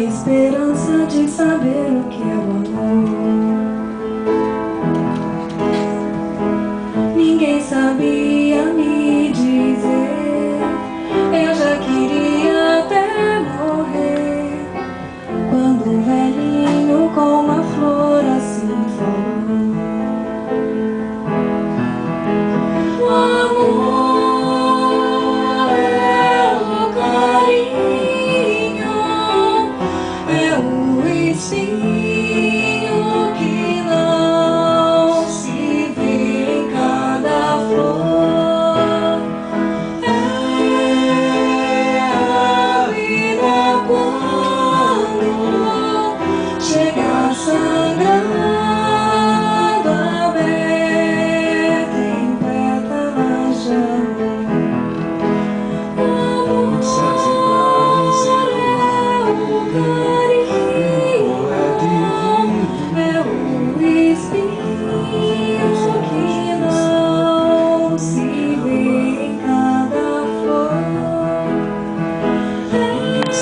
esperança de saber o que é o amor. Ninguém sabia me dizer, eu já queria até morrer, quando um velhinho com uma flor assim falou. O amor é o carinho, é o espírito